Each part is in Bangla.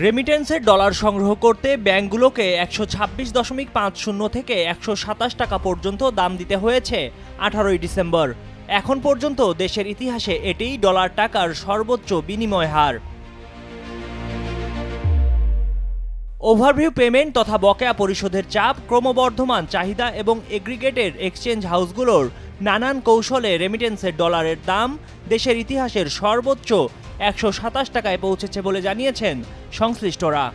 রেমিটেন্সের ডলার সংগ্রহ করতে ব্যাংকগুলোকে ১২৬.৫০ থেকে ১২৭ টাকা পর্যন্ত দাম দিতে হয়েছে ১৮ ডিসেম্বর। এখন পর্যন্ত দেশের ইতিহাসে এটিই ডলার টাকার সর্বোচ্চ বিনিময় হার। ওভারভিউ পেমেন্ট তথা বকেয়া পরিশোধের চাপ, ক্রমবর্ধমান চাহিদা এবং এগ্রিগেটেড এক্সচেঞ্জ হাউসগুলোর নানান কৌশলে রেমিটেন্সের ডলারের দাম দেশের ইতিহাসের সর্বোচ্চ ১২৭ টাকায় পৌঁছেছে বলে জানিয়েছেন সংশ্লিষ্টরা।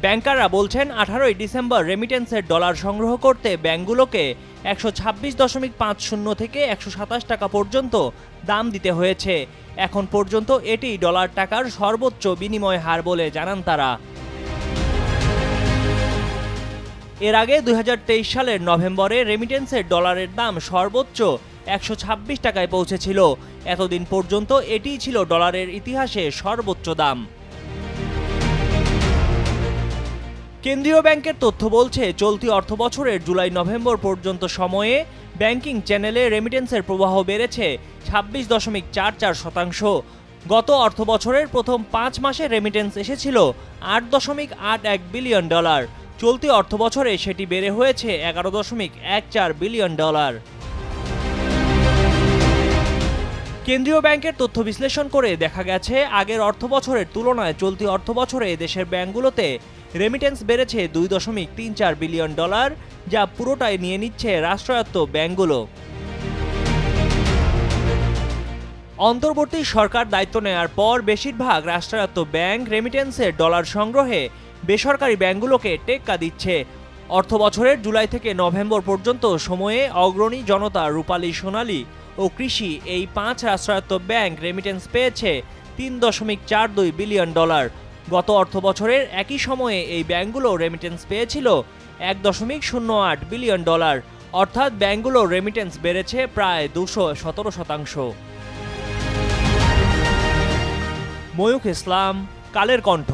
ব্যাংকাররা বলছেন ১৮ ডিসেম্বর রেমিটেন্সের ডলার সংগ্রহ করতে ব্যাংকগুলোকে ১২৬.৫০ থেকে ১২৭ টাকা পর্যন্ত দাম দিতে হয়েছে। এখন পর্যন্ত এটি ডলার টাকার সর্বোচ্চ বিনিময় হার বলে জানান তারা। এর আগে ২০২৩ সালের নভেম্বরে রেমিটেন্সের ডলারের দাম সর্বোচ্চ ১২৬ টাকায় পৌঁছেছিল। এতদিন পর্যন্ত এটিই ছিল ডলারের ইতিহাসে সর্বোচ্চ দাম। কেন্দ্রীয় ব্যাংকের তথ্য বলছে, চলতি অর্থবছরের জুলাই-নভেম্বর পর্যন্ত সময়ে ব্যাংকিং চ্যানেলে রেমিটেন্সের প্রবাহ বেড়েছে ২৬.৪৪%। গত অর্থবছরের প্রথম ৫ মাসে রেমিটেন্স এসেছিল ৮.৮১ বিলিয়ন ডলার। চলতি অর্থবছরে সেটি বেড়ে হয়েছে ১১.১৪ বিলিয়ন ডলার। কেন্দ্রীয় ব্যাংকের তথ্য বিশ্লেষণ করে দেখা গেছে, আগের অর্থবছরের তুলনায় চলতি অর্থবছরে দেশের ব্যাংকগুলোতে রেমিটেন্স বেড়েছে ২.৩৪ বিলিয়ন ডলার, যা পুরোটাই নিয়ে নিচ্ছে রাষ্ট্রায়ত্ত ব্যাংকগুলো। অন্তর্বর্তী সরকার দায়িত্ব নেওয়ার পর বেশিরভাগ রাষ্ট্রায়ত্ত ব্যাংক রেমিটেন্সের ডলার সংগ্রহে বেসরকারি ব্যাংকগুলোকে টেক্কা দিচ্ছে। অর্থবছরের জুলাই থেকে নভেম্বর পর্যন্ত সময়ে অগ্রণী জনতা, রূপালী, সোনালী ও কৃষি এই ৫ রাষ্ট্রায়ত্ত ব্যাংক রেমিটেন্স পেয়েছে ৩.৪২ বিলিয়ন ডলার। গত অর্থবছরের একই সময়ে এই ব্যাংকগুলো রেমিটেন্স পেয়েছিল ১.০৮ বিলিয়ন ডলার, অর্থাৎ ব্যাংকগুলো রেমিটেন্স বেড়েছে প্রায় ২১৭%। ময়ূখ ইসলাম, কালের কণ্ঠ।